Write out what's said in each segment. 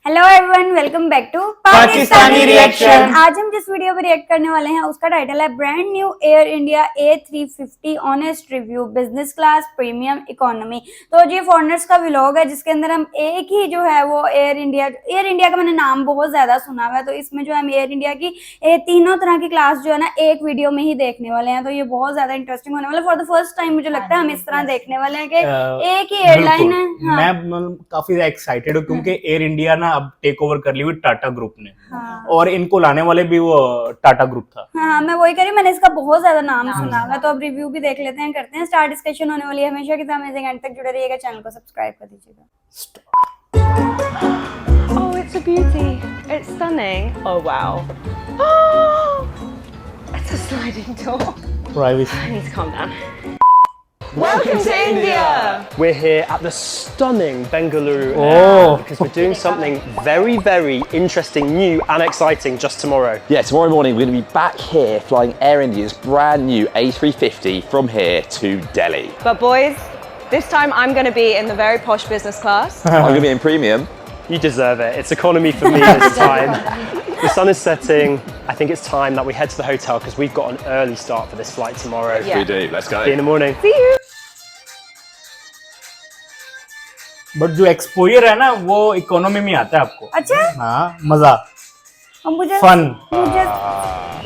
Hello everyone, welcome back to Pakistani reaction. आज हम जिस वीडियो पर रिएक्ट करने वाले हैं उसका टाइटल है brand new air India A350 honest review business class premium economy. तो ये फॉरनर्स का व्लॉग है जिसके अंदर हम एक ही जो है वो एयर इंडिया का मैंने नाम बहुत ज्यादा सुना हुआ है, तो इसमें जो हम एयर इंडिया की तीनों तरह की क्लास जो है ना एक वीडियो में ही देखने वाले हैं। तो ये बहुत ज्यादा इंटरेस्टिंग होने वाला है। फॉर द फर्स्ट टाइम मुझे लगता है हम इस तरह देखने वाले हैं कि एक ही एयरलाइन है। हाँ। मैं काफी एक्साइटेड हूँ क्योंकि एयर इंडिया ना अब टेक ओवर कर ली हुई टाटा ग्रुप ने। हाँ। और इनको लाने वाले भी वो टाटा ग्रुप था। हाँ, मैं वही कह रही हूँ, मैंने इसका बहुत ज्यादा नाम सुना हुआ। तो अब रिव्यू भी देख लेते हैं, करते हैं स्टार्ट। डिस्कशन होने वाली है हमेशा की तरह। अमेजिंग एंड तक जुड़े रहिएगा, चैनल को सब्सक्राइब कर दीजिएगा। Oh, it's a beauty. It's stunning. Oh, wow. It's a sliding door. Privacy. I need to calm down. Welcome to India! We're here at the stunning Bengaluru because we're doing something very, very interesting, new and exciting just tomorrow. Yeah, tomorrow morning we're going to be back here flying Air India's brand new A350 from here to Delhi. But boys, this time I'm going to be in the very posh business class. I'm going to be in premium. You deserve it. It's economy for me this time. The sun is setting. I think it's time that we head to the hotel because we've got an early start for this flight tomorrow. Yeah. We do. Let's go. See you in the morning. See you! But जो exposure है ना वो economy में आता है आपको। अच्छा, हाँ, मजा, अब मुझे fun.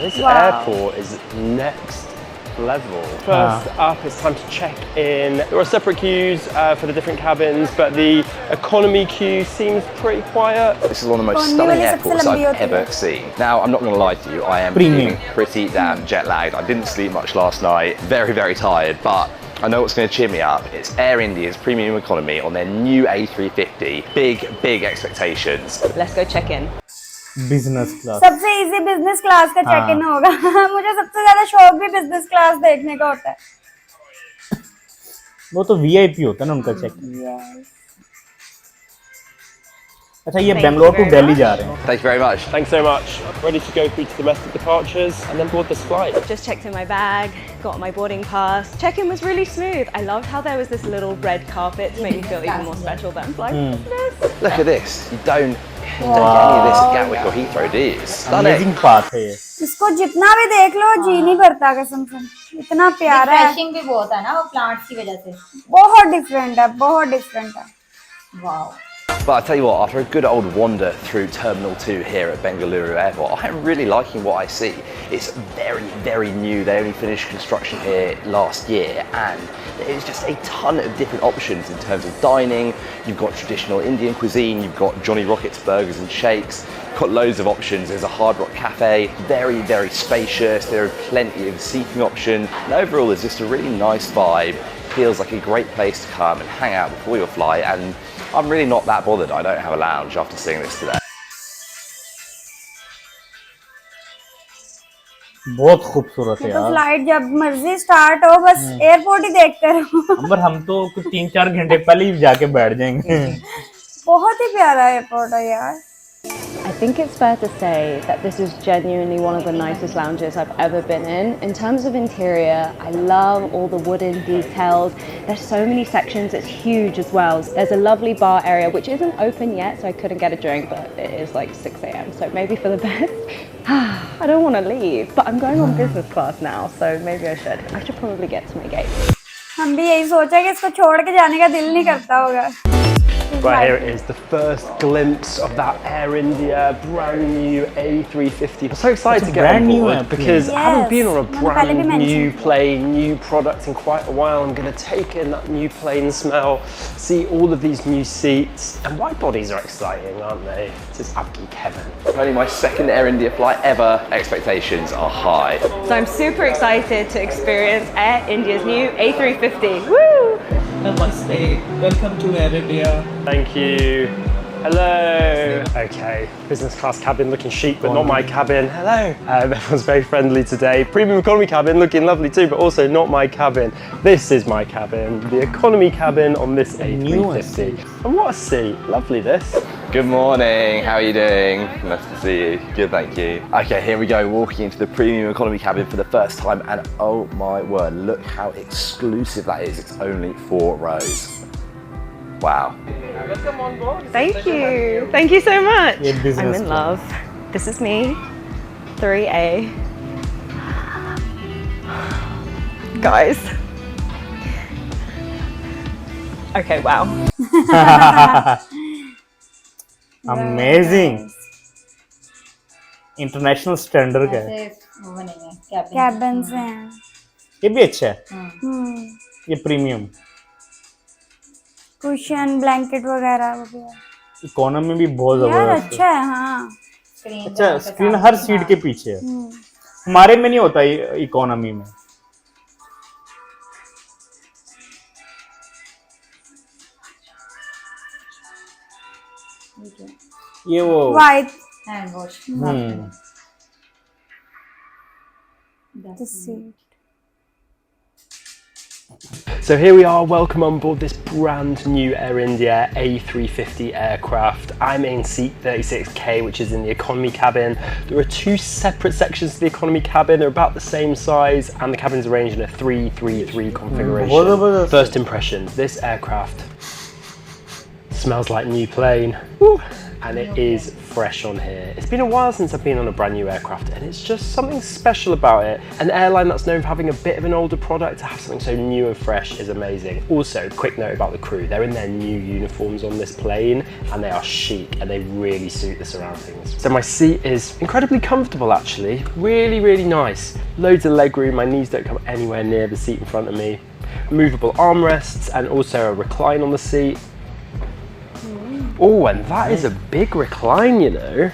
This airport is next level. First up, it's time to check in. There are separate queues for the different cabins, but the economy queue seems pretty quiet. This is one of the most stunning airports I've ever seen. Now, I'm not going to lie to you, I am feeling pretty damn jet lagged. I didn't sleep much last night, very, very tired, but I know what's going to cheer me up. It's Air India's premium economy on their new A350. Big, big expectations. Let's go check in. Business class सबसे easy business class का check in होगा। मुझे सबसे ज्यादा शौक भी business class देखने का होता है। वो तो वीआईपी होता है ना उनका चेक इन। अच्छा, ये बेंगलोर टू दिल्ली जा रहे हैं। Thank you very much. Thanks so much. Ready to go through to domestic departures and then board this flight. Just checked in my bag, got my boarding pass. Check-in was really smooth. I loved how there was this little red carpet to make me feel even more special than flying business. Look at this. You don't get any of this at Gatwick or Heathrow, do you? Stunning. Amazing बात है ये। इसको जितना भी देख लो जी नहीं भरता कसम से, इतना प्यारा है। रिफ्रेशिंग भी बहुत है ना वो प्लांट्स की वजह से। बहुत डिफरेंट है, बहुत डिफरेंट है। Wow. But I tell you what, after a good old wander through Terminal 2 here at Bengaluru Airport, I'm really liking what I see. It's very, very new. They only finished construction here last year, and there's just a ton of different options in terms of dining. You've got traditional Indian cuisine, you've got Johnny Rockets burgers and shakes, got loads of options. There's a Hard Rock Cafe, very, very spacious. There are plenty of seating options, and overall there's just a really nice vibe. Feels like a great place to come and hang out before your flight, and I'm really not that bothered. I don't have a lounge after seeing this today. बहुत खूबसूरत है तो यार। Flight जब मर्जी start हो, बस airport ही देख कर अंबर हम तो कुछ 3-4 घंटे पहले ही जाके बैठ जाएंगे। बहुत ही प्यारा एयरपोर्ट है यार। I think it's fair to say that this is genuinely one of the nicest lounges I've ever been in. In terms of interior, I love all the wooden details. There's so many sections, it's huge as well. There's a lovely bar area which isn't open yet, so I couldn't get a drink, but it is like 6 AM, so maybe for the best. I don't want to leave, but I'm going on business class now, so maybe I should probably get to my gate. हम भी यही सोचा कि इसको छोड़ के जाने का दिल नहीं करता होगा। Right, here it is, the first glimpse of that Air India brand new A350. I'm so excited to get on board because I haven't been on a brand new plane, new product in quite a while. I'm going to take in that new plane smell, see all of these new seats, and wide bodies are exciting, aren't they? This is absolutely heaven. Only my second Air India flight ever. Expectations are high. So I'm super excited to experience Air India's new A350. Woo! Namaste. Welcome to Air India. Thank you. Hello. Okay, business class cabin looking chic, but not my cabin. Hello. Everyone's very friendly today. Premium economy cabin looking lovely too, but also not my cabin. This is my cabin, the economy cabin on this A350. And what a seat. Lovely this. Good morning, how are you doing? Nice to see you. Good, thank you. Okay, here we go, walking into the premium economy cabin for the first time, and oh my word, look how exclusive that is. It's only 4 rows. Wow. Welcome on board. Thank you. Thank you so much. Yeah, business I'm in class. love. This is me. 3A. Guys. Okay, wow. Amazing. International standard का है। ऐसे वो नहीं है cabin से हैं। ये भी अच्छा है, हम्म, ये प्रीमियम। कुशन ब्लैंकेट वगैरह हो गया इकोनॉमी भी बहुत यार, जबरदस्त अच्छा है। हाँ, स्क्रीन अच्छा, स्क्रीन हर सीट के पीछे है। हमारे में नहीं होता इकोनॉमी में। ये वो white hand wash seat. So here we are, welcome on board this brand new Air India A350 aircraft. I'm in seat 36K, which is in the economy cabin. There are two separate sections to the economy cabin. They're about the same size and the cabin's arranged in a 3-3-3 configuration. First impressions, this aircraft smells like new plane. Woo. And it is fresh on here. It's been a while since I've been on a brand new aircraft and it's just something special about it. An airline that's known for having a bit of an older product, to have something so new and fresh is amazing. Also, quick note about the crew. They're in their new uniforms on this plane and they are chic and they really suit the surroundings. So my seat is incredibly comfortable actually. Really, really nice. Loads of leg room, my knees don't come anywhere near the seat in front of me. Movable armrests and also a recline on the seat. Oh, and that is a big recline, you know.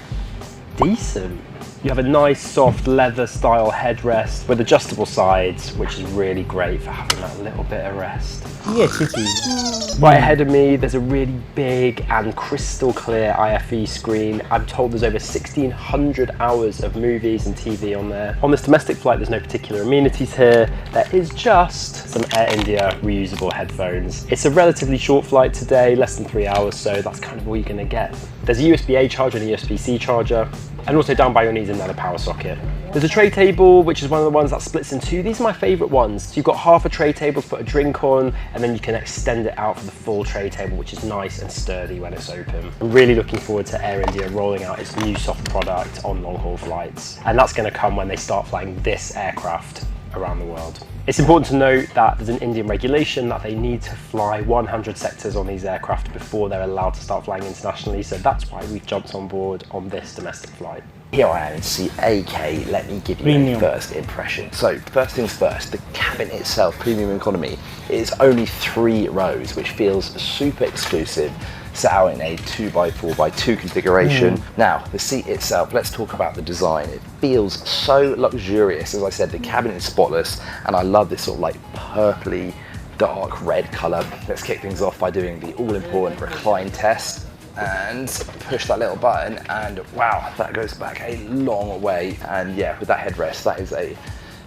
Decent. You have a nice soft leather style headrest with adjustable sides, which is really great for having that little bit of rest. ये अच्छी चीज है। Right ahead of me, there's a really big and crystal clear IFE screen. I'm told there's over 1,600 hours of movies and TV on there. On this domestic flight, there's no particular amenities here. There is just some Air India reusable headphones. It's a relatively short flight today, less than 3 hours, so that's kind of all you're gonna get. There's a USB-A charger and a USB-C charger, and also down by your knees another power socket. There's a tray table, which is one of the ones that splits in two. These are my favourite ones. So you've got half a tray table to put a drink on, and then you can extend it out for the full tray table, which is nice and sturdy when it's open. I'm really looking forward to Air India rolling out its new soft product on long-haul flights. And that's going to come when they start flying this aircraft around the world. It's important to note that there's an Indian regulation that they need to fly 100 sectors on these aircraft before they're allowed to start flying internationally, so that's why we've jumped on board on this domestic flight. Here I am in seat AK, let me give you a first impression. So first things first, the cabin itself, premium economy, is only 3 rows, which feels super exclusive, set out in a 2x4x2 configuration. Now, the seat itself, let's talk about the design. It feels so luxurious. As I said, the cabin is spotless, and I love this sort of like purpley, dark red colour. Let's kick things off by doing the all-important recline test. And push that little button and wow, that goes back a long way. And yeah, with that headrest, that is a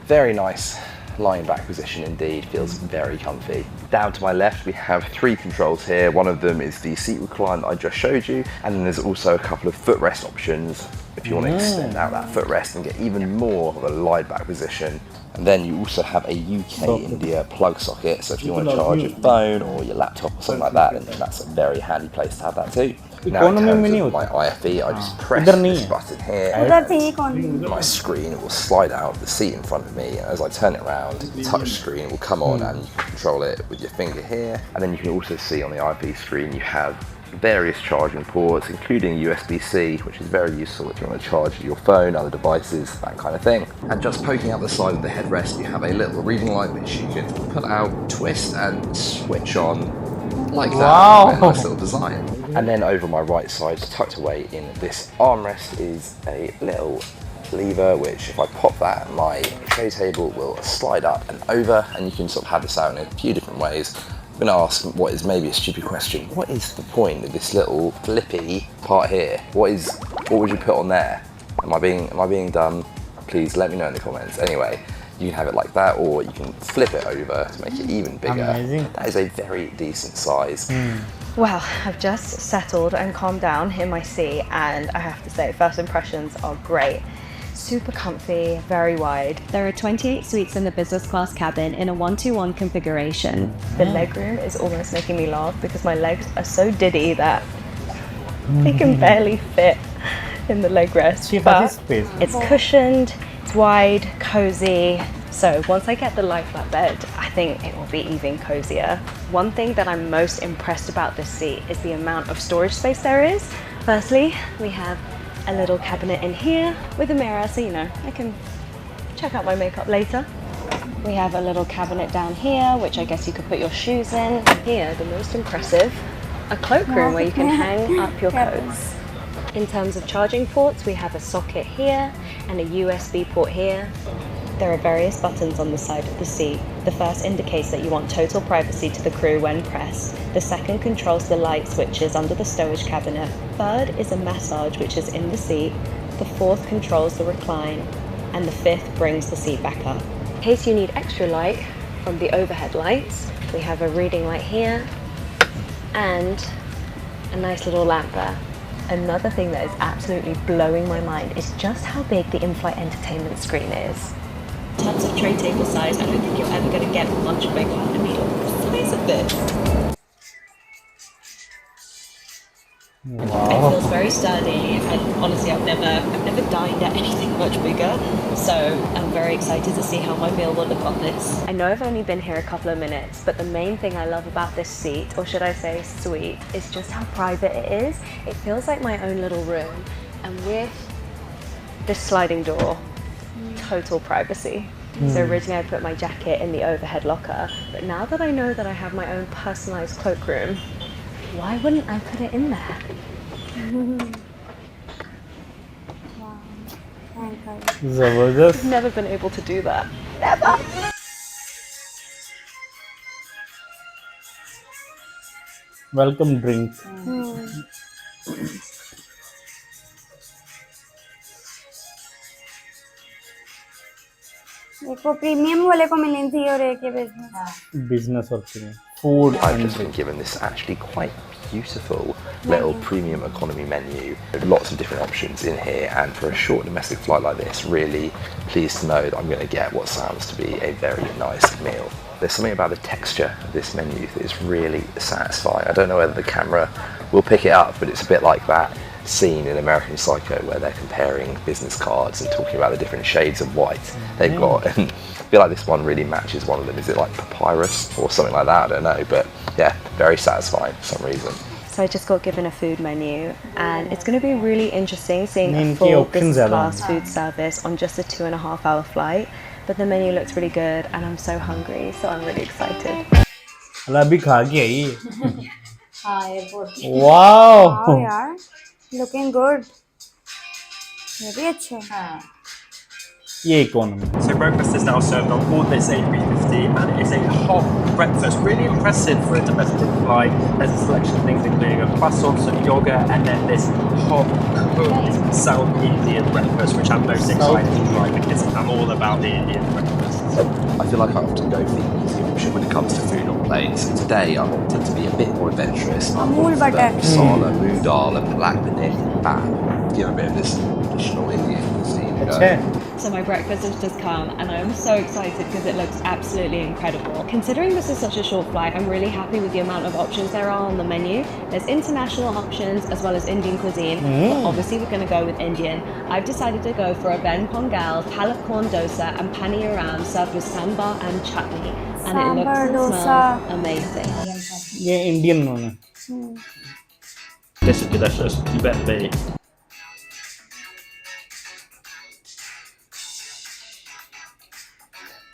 very nice lying back position indeed, feels very comfy. Down to my left, we have 3 controls here. One of them is the seat recline that I just showed you. And then there's also a couple of footrest options if you want to extend out that footrest and get even more of a lied back position. And then you also have a UK India plug socket, so if you want to charge your phone or your laptop or something like that, then that's a very handy place to have that too. Now in terms of my IFE, I just press this button here, and my screen will slide out the seat in front of me, and as I turn it around, the touch screen will come on and you can control it with your finger here. And then you can also see on the IFE screen you have various charging ports, including USB-C, which is very useful if you want to charge your phone, other devices, that kind of thing. And just poking out the side of the headrest, you have a little reading light which you can pull out, twist and switch on like that. Wow. Very nice little design. And then over my right side, tucked away in this armrest, is a little lever which, if I pop that, my tray table will slide up and over, and you can sort of have this out in a few different ways. I'm going to ask what is maybe a stupid question. What is the point of this little flippy part here? What would you put on there? Am I being dumb? Please let me know in the comments. Anyway, you can have it like that, or you can flip it over to make it even bigger. Amazing. That is a very decent size. Well, I've just settled and calmed down in my seat, and I have to say, first impressions are great. Super comfy, very wide. There are 28 suites in the business class cabin in a 1-to-1 configuration. The legroom is almost making me laugh because my legs are so diddy that they can barely fit in the leg rest. But it's cushioned, it's wide, cozy. So once I get the lie flat bed, I think it will be even cozier. One thing that I'm most impressed about this seat is the amount of storage space there is. Firstly, we have a little cabinet in here with a mirror, so you know, I can check out my makeup later. We have a little cabinet down here, which I guess you could put your shoes in. Here, the most impressive, a cloakroom where you can hang up your coats. In terms of charging ports, we have a socket here and a USB port here. There are various buttons on the side of the seat. The first indicates that you want total privacy to the crew when pressed. The second controls the light switches under the stowage cabinet. Third is a massage, which is in the seat. The fourth controls the recline. And the fifth brings the seat back up. In case you need extra light from the overhead lights, we have a reading light here and a nice little lamp there. Another thing that is absolutely blowing my mind is just how big the in-flight entertainment screen is. In terms of tray table size, I don't think you're ever going to get much bigger. I mean, look at the size of this. Wow. It feels very sturdy, and honestly, I've never dined at anything much bigger, so I'm very excited to see how my meal will look on this. I know I've only been here a couple of minutes, but the main thing I love about this seat, or should I say suite, is just how private it is. It feels like my own little room, and with this sliding door, total privacy. So originally I put my jacket in the overhead locker, but now that I know that I have my own personalized cloakroom, why wouldn't I put it in there? Zabardast. I've never been able to do that. Never! Welcome drink. एक वो premium वाले को मिली थी और एक ये Business or premium. Food. I've just been given this actually quite beautiful little premium economy menu. There are lots of different options in here, and for a short domestic flight like this, really pleased to know that I'm going to get what sounds to be a very nice meal. There's something about the texture of this menu that is really satisfying. I don't know whether the camera will pick it up, but it's a bit like that scene in American Psycho where they're comparing business cards and talking about the different shades of white they've got, and I feel like this one really matches one of them. Is it like papyrus or something like that? I don't know, but yeah, very satisfying for some reason. So I just got given a food menu, and it's going to be really interesting seeing a full business class food service on just a 2.5 hour flight. But the menu looks really good, and I'm so hungry, so I'm really excited. अभी खा के आई हाँ airport wow यार looking good ये भी अच्छा है हाँ ये economy So breakfast is now served on board this A350, and it is a hot breakfast. Really impressive for a domestic flight. There's a selection of things including a croissant, some yogurt, and then this hot cooked South Indian breakfast, which I'm most excited to try because I'm all about the Indian breakfast. I feel like I often go for the easy option when it comes to food on planes. Today I wanted to be a bit more adventurous. Amul butter. Masala, moong dal and black paneer kebab. Give a bit of this traditional Indian cuisine a go. So my breakfast has just come, and I'm so excited because it looks absolutely incredible. Considering this is such a short flight, I'm really happy with the amount of options there are on the menu. There's international options as well as Indian cuisine, but obviously we're going to go with Indian. I've decided to go for a Ben Pongal, palak corn dosa and pani ram served with sambar and chutney, and it looks and smells amazing. ये Indian होना This is delicious. You better be.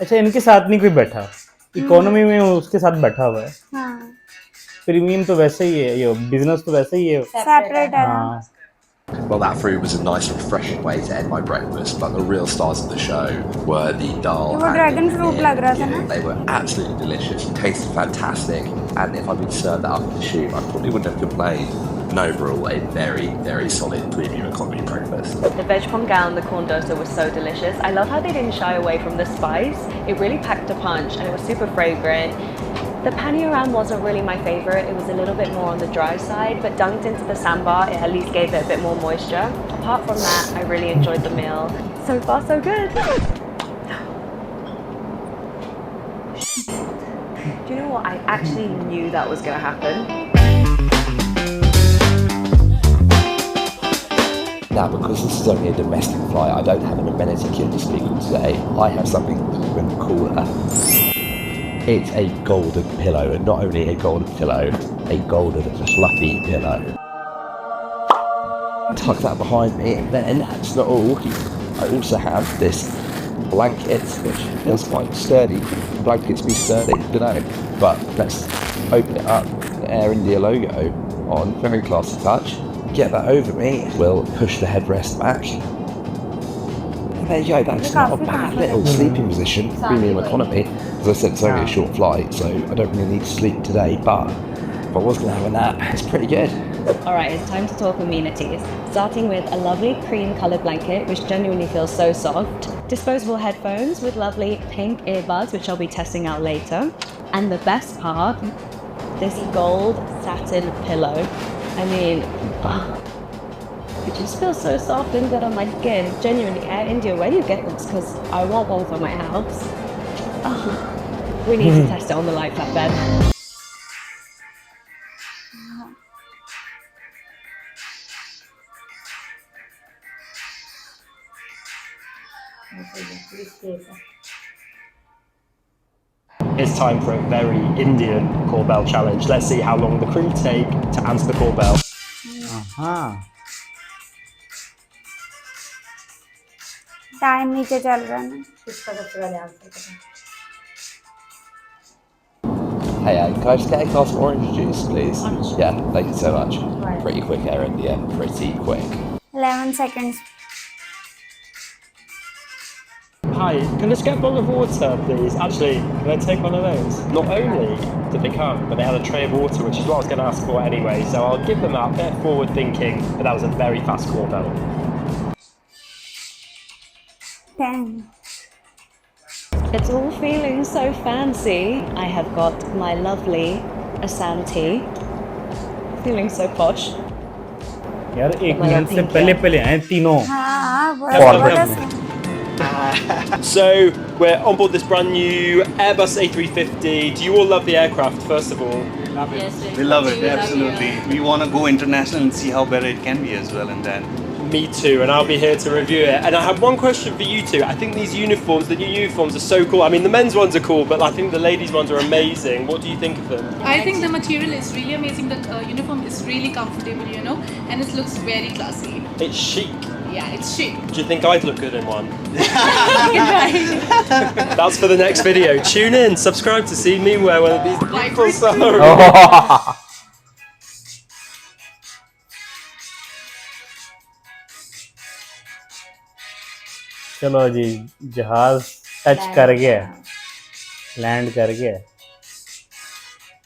अच्छा इनके साथ नहीं कोई बैठा economy में उसके साथ बैठा हुआ है हाँ प्रीमियम तो वैसे ही है ये बिजनेस तो वैसे ही है सेपरेट है हाँ Well, that food was a nice refreshing way to end my breakfast, but the real stars of the show were the dal वो and dragon the fruit paneer. लग रहा था ना They were absolutely delicious, tasted fantastic, and if I'd been served that up in the shoot, I probably wouldn't have complained. And overall, a very, very solid premium economy breakfast. The veg pongal and the corn dosa was so delicious. I love how they didn't shy away from the spice. It really packed a punch, and it was super fragrant. The panioram wasn't really my favorite. It was a little bit more on the dry side, but dunked into the sambar, it at least gave it a bit more moisture. Apart from that, I really enjoyed the meal. So far, so good. Do you know what? I actually knew that was going to happen. Now, because this is only a domestic flight, I don't have an amenity kit to speak of today. I have something even cooler. It's a golden pillow, and not only a golden pillow, a golden fluffy pillow. Tuck that behind me, and then that's not all. I also have this blanket, which feels quite sturdy. Blankets be sturdy, don't know. But let's open it up. The Air India logo on, very classy touch. Get that over me. We'll push the headrest back. And there you go. That's not a bad little sleeping position. Premium economy. As I said, it's only a short flight, so I don't really need to sleep today. But if I was going to have a nap, it's pretty good. Alright, it's time to talk amenities. Starting with a lovely cream coloured blanket, which genuinely feels so soft. Disposable headphones with lovely pink earbuds, which I'll be testing out later. And the best part, this gold satin pillow. I mean, it just feels so soft and good on my skin. Genuinely, Air India, where do you get this? Because I want one for my house. We need to test it on the lie flat bed. It's time for a very Indian call bell challenge. Let's see how long the crew take to answer the call bell. Time नीचे चल रहा है ना. Hey, can I just get a glass of orange juice, please? Yeah, thank you so much. Pretty quick, Air India. Pretty quick. 11 seconds. Hi, can I just get a bottle of water, please? Actually, can I take one of those? Not only did they come, but they had a tray of water, which is what I was going to ask for anyway, so I'll give them that. Bit forward thinking, but that was a very fast call bell. 10. It's all feeling so fancy. I have got my lovely Assam tea. Feeling so posh. यार एक minute से पहले आए तीनों. हाँ, बड़ा So, we're on board this brand new Airbus A350. Do you all love the aircraft, first of all? We love it, absolutely. We want to go international and see how better it can be as well, and then. Me too, and I'll be here to review it. And I have one question for you two. I think these uniforms, the new uniforms, are so cool. I mean, the men's ones are cool, but I think the ladies' ones are amazing. What do you think of them? I think the material is really amazing. The uniform is really comfortable, you know, and it looks very classy. It's chic. Yeah, it's chic. Do you think I'd look good in one? That's for the next video. Tune in, subscribe to see me wear one of these beautiful saris. चलो जी, जहाज touch कर गया, land कर गया.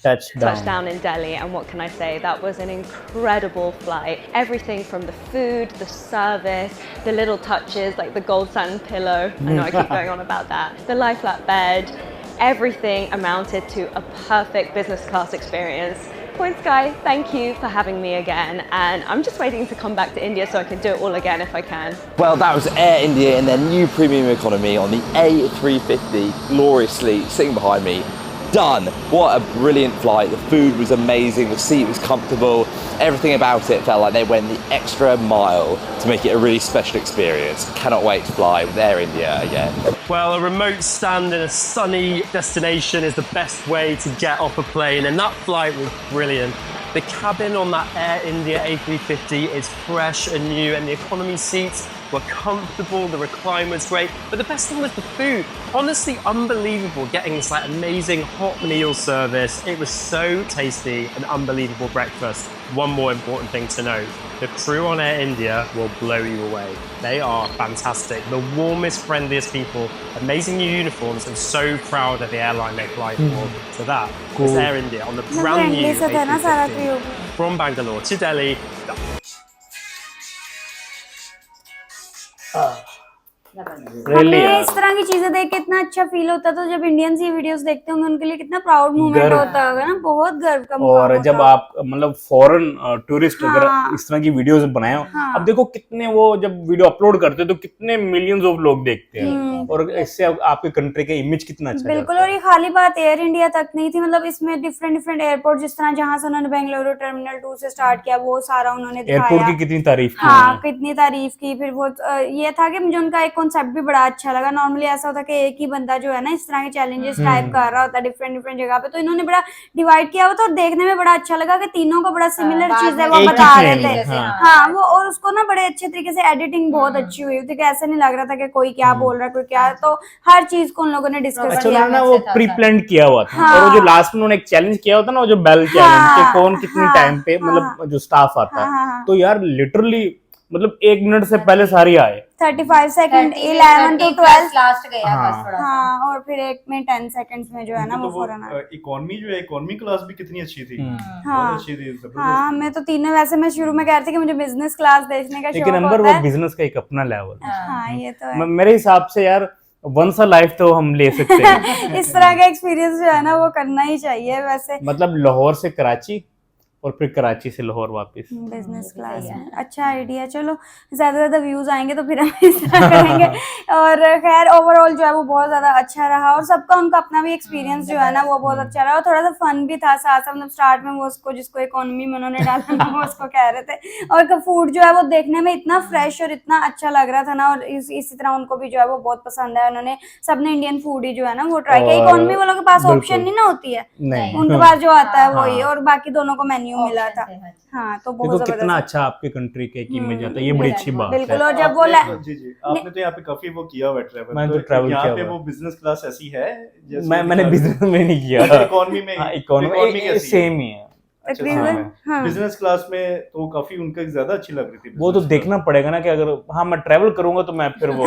Touchdown in Delhi, and what can I say? That was an incredible flight. Everything from the food, the service, the little touches like the gold satin pillow. I know I keep going on about that. The lie flat bed, everything amounted to a perfect business class experience. Point Sky, thank you for having me again, and I'm just waiting to come back to India so I can do it all again if I can. Well, that was Air India in their new premium economy on the A350, gloriously sitting behind me. Done. What a brilliant flight. The food was amazing, the seat was comfortable, everything about it felt like they went the extra mile to make it a really special experience. Cannot wait to fly with Air India again. Well, a remote stand in a sunny destination is the best way to get off a plane, and that flight was brilliant. The cabin on that Air India A350 is fresh and new, and the economy seats were comfortable, the recline was great, but the best thing was the food. Honestly, unbelievable, getting this like amazing hot meal service. It was so tasty, an unbelievable breakfast. One more important thing to note, the crew on Air India will blow you away. They are fantastic, the warmest, friendliest people, amazing new uniforms, and so proud of the airline they fly for. So that is Air India on the brand new A350 from Bangalore to Delhi. हमें इस तरह की चीजें देख के इतना अच्छा feel होता है, तो जब इंडियंस ये वीडियोस देखते होंगे उनके लिए कितना प्राउड मोमेंट होता होगा ना, बहुत गर्व का मुकाम और होता जब होगा। आप मतलब फॉरेन टूरिस्ट अगर हाँ। इस तरह की वीडियोस बनाए हो, हाँ। अब देखो कितने वो जब वीडियो अपलोड करते हैं तो कितने मिलियंस ऑफ लोग देखते हैं, और इससे आपके कंट्री का इमेज कितना अच्छा बिल्कुल। जाता और है। ये खाली बात एयर इंडिया तक नहीं थी, मतलब इसमें डिफरेंट डिफरेंट एयरपोर्ट, जिस तरह जहां से उन्होंने बेंगलुरु टर्मिनल 2 से स्टार्ट किया वो सारा उन्होंने एयरपोर्ट दिखाया। की कितनी तारीफ की हाँ, उन्होंने। कितनी तारीफ की। फिर वो ये था कि मुझे उनका एक कॉन्सेप्ट भी बड़ा अच्छा लगा। नॉर्मली ऐसा होता है कि एक ही बंदा जो है ना इस तरह के चैलेंजेस टाइप कर रहा होता है डिफरेंट डिफरेंट जगह पे, तो इन्होंने बड़ा डिवाइड किया हुआ था और देखने में बड़ा अच्छा लगा कि तीनों को बड़ा सिमिलर चीज है वो एक ही बता रहे फ्रेम थे। में, हाँ। हाँ, वो और उसको ना बड़े अच्छे तरीके से एडिटिंग बहुत अच्छी हुई थी कि ऐसा नहीं लग रहा था कि कोई क्या बोल रहा है कोई क्या, तो हर चीज को उन लोगों ने डिस्कस अच्छा, किया। उन्होंने ना वो प्री प्लान किया हुआ था, हाँ। और वो जो लास्ट में उन्होंने एक चैलेंज किया होता ना, वो जो बेल चैलेंज के हाँ, कौन कितनी हाँ, टाइम पे हाँ, मतलब जो स्टाफ आता हाँ, है, तो यार लिटरली मतलब 1 मिनट से पहले सारी आए। 35 सेकंड 11 to 12 लास्ट गया हाँ। बस थोड़ा सा। हाँ, और फिर 1 में 10 सेकंड्स में जो है ना उनकी वो तो वो फौरन आया। इकोनॉमी जो है, इकोनॉमी क्लास भी कितनी अच्छी थी, हाँ। बहुत अच्छी थी, हाँ, जबरदस्त। मैं तो तीनों, वैसे मैं शुरू में कह रही थी कि मुझे बिजनेस क्लास देखने का लेकिन शौक अंबर होता वो है। बिजनेस का एक अपना लेवल है। हाँ, ये तो है। मेरे हिसाब से यार वंस अ लाइफ तो हम ले सकते हैं। इस तरह का एक्सपीरियंस जो है ना वो करना ही चाहिए वैसे। मतलब लाहौर से कराची और फिर कराची से लाहौर वापस। बिजनेस क्लास में अच्छा आइडिया। चलो ज्यादा ज्यादा व्यूज आएंगे तो फिर हम इस तरह करेंगे। और खैर ओवरऑल जो है वो बहुत ज्यादा अच्छा रहा, और सबका उनका अपना भी एक्सपीरियंस जो है ना वो बहुत अच्छा रहा, और थोड़ा सा फन भी था साथ साथ। मतलब स्टार्ट में वो उसको जिसको इकोनॉमी में उन्होंने डाला ना वो उसको कह रहे थे, और फूड जो है वो देखने में इतना फ्रेश और इतना अच्छा लग रहा था ना, और इसी तरह उनको भी जो है वो बहुत पसंद है। उन्होंने सबने इंडियन फूड ही जो है ना वो ट्राई किया। और इकोनॉमी वालों के पास बिल्कुल। ऑप्शन नहीं ना होती है, नहीं। उनके पास जो आता है वही, हाँ। और बाकी दोनों को मेन्यू मिला था। हाँ, तो देखो बहुत कितना जबरदस्त। अच्छा आपके कंट्री के एक इमेज आता है, ये बड़ी अच्छी बात है। बिल्कुल। और जब वो जी जी, आपने तो यहाँ पे काफी वो किया हुआ ट्रैवल, मैंने तो ट्रैवल यहाँ किया पे हुआ वो बिजनेस क्लास ऐसी है जैसे मैंने बिजनेस में नहीं किया। इकोनॉमी में, हाँ, इकोनॉमी इकोनॉमी कैसी है? सेम ही है। अच्छा, तकरीबन। हाँ। हाँ, बिजनेस क्लास में तो काफी उनका ज्यादा अच्छी लग रही थी वो तो business देखना पड़ेगा ना कि अगर हाँ मैं ट्रैवल करूंगा तो मैं फिर वो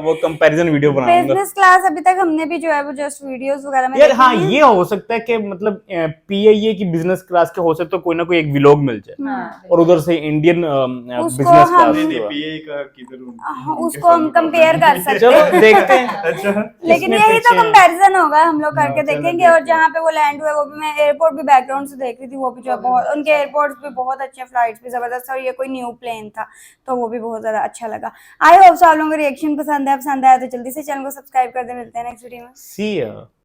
वो कंपैरिजन वीडियो बनाऊंगा। बिजनेस क्लास अभी तक हमने भी जो है वो जस्ट वीडियोस वगैरह में यार देखी हाँ, हैं। ये हो सकता है कि मतलब पीआईए की बिजनेस क्लास के हो सकता है कोई ना कोई एक व्लॉग मिल जाए, और उधर से इंडियन उसको बिजनेस हम- क्लास नहीं जो नहीं, है। पीए का किधर हाँ, उनके उसको हम साथ मुकाबला कंपेयर नहीं कर सकते चलो हैं। देखते हैं। अच्छा, लेकिन किसमें यही तो पीछे है। कंपैरिजन होगा, हम लोग करके हाँ, चलो देखेंगे। और देखते हैं। जहाँ पे वो लैंड हुए वो भी, मैं एयरपोर्ट भी बैकग्राउंड से देख रही थी, वो भी जो है बहुत, उनके एयरपोर्ट्स भी बहुत अच्छे, फ्लाइट्स भी जबरदस्त, और ये कोई न्यू प्लेन था तो वो भी बहुत ज्यादा अच्छा लगा। आई होप सो आप लोगों को रिएक्शन पसंद है तो जल्दी से चैनल को सब्सक्राइब कर दे। मिलते हैं नेक्स्ट वीडियो में। See ya.